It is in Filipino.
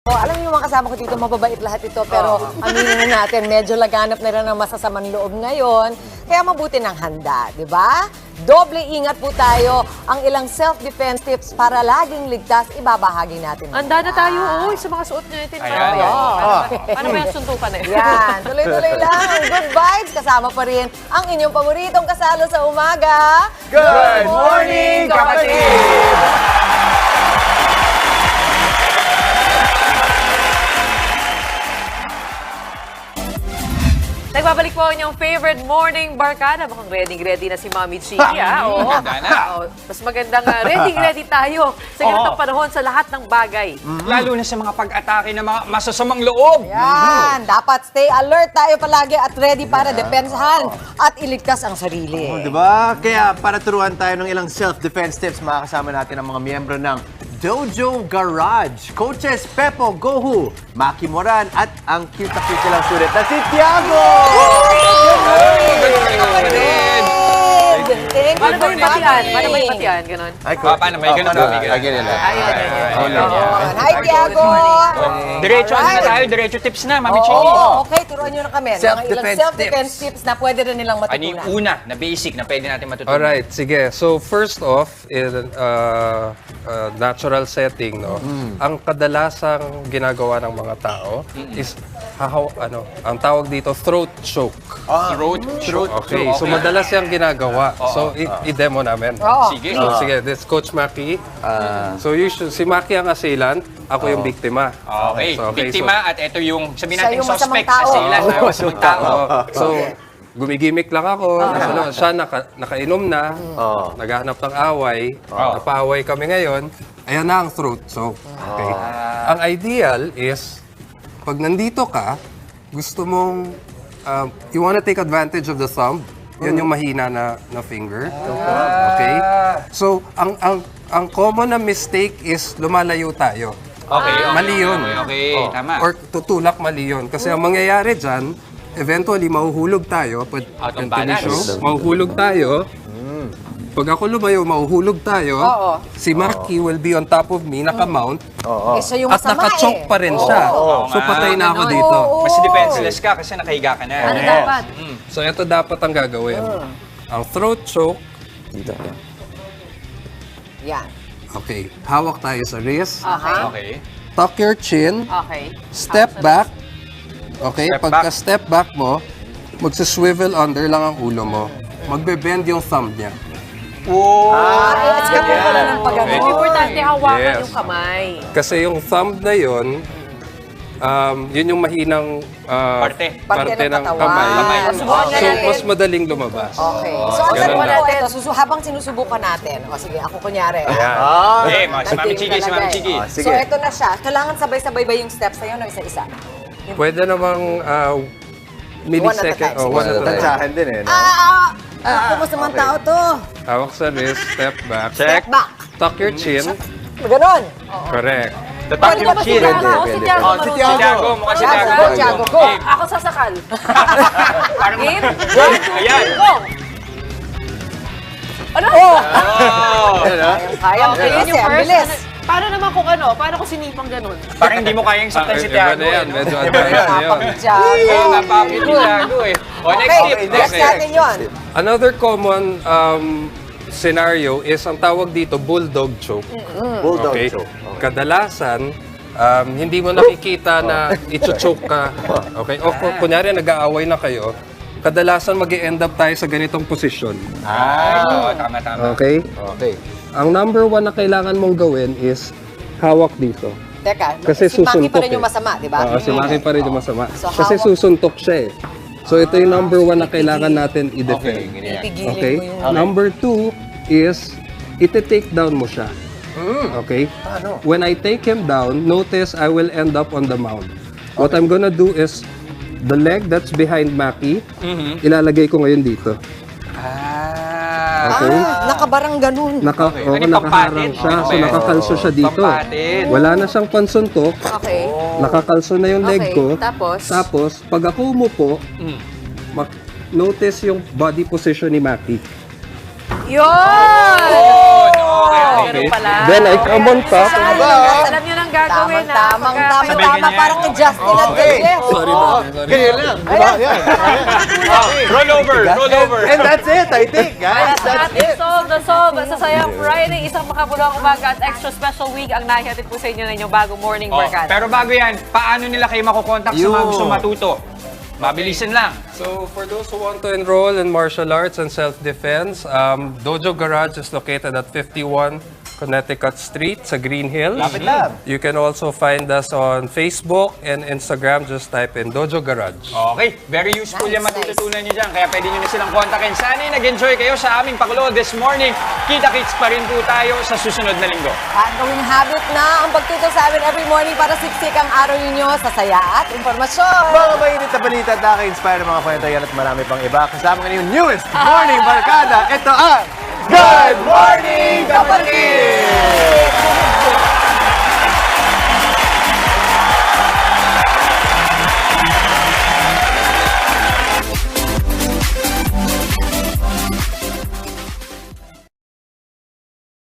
Alam niyo mga kasama ko dito, mababait lahat ito, pero aminin na natin, medyo laganap na rin ang masasamang loob ngayon. Kaya mabuti ng handa, di ba? Doble ingat po tayo. Ang ilang self-defense tips para laging ligtas, ibabahagi natin. Handa na tayo, sa mga suot natin. Paano ba yung suntukan eh? Yan, tuloy-tuloy lang. Good vibes, kasama pa rin ang inyong paboritong kasalo sa umaga. Good morning, kapatid! Nagbabalik po ang inyong favorite morning barkada. Mukhang ready na si Mami Chiki. Oo. Mas magandang ready tayo sa ganitong panahon sa lahat ng bagay. Lalo na sa mga pag-atake ng mga masasamang loob. Yan, dapat stay alert tayo palagi at ready para depensahan at iligtas ang sarili. Diba? Kaya para turuan tayo ng ilang self-defense tips, makakasama natin ang mga miyembro ng Dojo Garage, Coaches Pepo Gohu, Maki Moran, at ang cute lang sulit na si Tiago! Paano ba yung patian? Paano ba yung patian? Ganon? Paano? May ganun ba? Hi, Tiago! Diretso na tayo, diretso tips na, Mami Chiki. Okay, turuan nyo na kami. Mga ilang self-defense tips na pwede rin nilang Ano yung matutunan. una na basic na pwede natin matutunan? Alright, sige. So first off, in natural setting, no, ang kadalasang ginagawa ng mga tao is ang tawag dito throat choke. Throat. Okay, so madalas yung ginagawa. So i-demo namin. Sige. So sige, this is Coach Maki. So usually si Maki ang assailant, ako yung biktima. Okay, So, biktima at ito yung sabihin Siya natin yung masamang suspect, tao. assailant, masamang tao. So, gumigimik lang ako. Siya nakainom na, naghahanap ng away, napaaway kami ngayon. Ayan na ang throat choke. Okay. Ang ideal is, pag nandito ka, gusto mong, you wanna take advantage of the thumb. Yan yung mahina na finger. Okay? So, ang common na mistake is lumalayo tayo. Okay. Mali yun. Okay, tama. Or tutulak mali yun. Kasi ang mangyayari dyan, eventually mahuhulog tayo. Out of balance. Mahuhulog tayo. Pag ako lumayo, mahuhulog tayo. Si Maki will be on top of me, naka-mount. Siya yung At masama naka-choke pa rin siya. So patay na ako dito. Mas defenseless ka kasi nakahiga ka na. Ano dapat? So ito dapat ang gagawin. Ang throat choke. Yan. Okay, hawak tayo sa wrist. Okay. Tuck your chin. Okay. Step back. Okay, Step pagka step back mo, magsa-swivel under lang ang ulo mo. Magbe-bend yung thumb niya. It's ka po pala ng pagano. Importante hawakan Yes. yung kamay. Kasi yung thumb na yun, yun yung mahinang Parte parte ng ng katawan. kamay. Subukan So, natin. mas madaling lumabas. Okay. So, ang Ganun gagawin lang. natin ito, habang sinusubukan natin. O sige, ako kunyari. Okay, si Mami Chiki, si Mami Chiki. So, ito na siya. Kailangan sabay-sabay ba yung steps na yun o isa-isa? Pwede namang millisecond. One at a time. One at a time. Tansyahan din eh. Ako, masamang tao to. Hawak sa wrist, step back. Step back. Tuck your chin. Ganon. Correct. Tatak yung chin. Si Tiago. Si Tiago, mukha si Tiago. Tiago, go. Ako sasakal. Parang Game? Ayan. Go! Ano? Kaya, Okay, yun kasi yung ang first. bilis. Paano naman kung paano kung sinipang ganun? Parang hindi mo kayang saktan si Iba Tiago. na yan, eh, no? medyo advanced na yun. Tiago. Napapit si Tiago eh. O, next Okay, tip. next natin yun. Another common scenario is ang tawag dito bulldog choke. Bulldog Okay? choke. Kadalasan, hindi mo nakikita na ito-choke ka. Okay? O kunyari nag-aaway na kayo, kadalasan mag-end up tayo sa ganitong posisyon. Tama. Okay? Okay. Ang number one na kailangan mong gawin is hawak dito. Teka, Kasi si Maki pa susuntok rin yung masama, di ba? Oo, si Maki pa rin yung masama. So, Kasi hawak- susuntok siya eh. So ito yung number one na kailangan natin i-defend. Pipigilin Okay? mo yung... Number two is, iti-take down mo siya. Okay? When I take him down, notice I will end up on the mound. What I'm gonna do is, the leg that's behind Maki, ilalagay ko ngayon dito. Okay? Nakabarang ganun. Nakaharang siya, so nakakalso siya dito. Pampatid. Wala na siyang pansuntok, Okay. nakakalso na yung leg Okay, ko. tapos? Pag ako umupo, notice yung body position ni Maki. Yun! Ganun pala. Then I come on top. Alam nyo nang gagawin, ha? Tama, parang kay Justin at kay Jeff. Sorry, Mami. Sorry. Ganyan lang. Diba? Yan. Roll over, roll over. And that's it, I think, guys. That's it. Solve the solve. Sa Sayang Friday, isang makabuluhang umaga at extra special week ang nahihatid po sa inyo na inyong bagong morning barkada. Pero bago yan, paano nila kayo makukontak sa mga gusto matuto? Mabilisan lang. So, for those who want to enroll in martial arts and self-defense, Dojo Garage is located at 51 Connecticut Street sa Green Hills. Lapit lang. You can also find us on Facebook and Instagram. Just type in Dojo Garage. Okay, very useful Nice, yung matututunan nyo dyan. Kaya pwede nyo na silang kontakin. Sana'y nag-enjoy kayo sa aming pakulo this morning. Kita-kits pa rin po tayo sa susunod na linggo. At gawing habit na ang pagtuto sa amin every morning para siksik ang araw ninyo sa saya at informasyon. Mga mainit na balita at nakaka-inspire ng mga kwento yan at marami pang iba. Kasama ngayon yung newest Morning Barkada. Ito ang Good Morning Kapatid!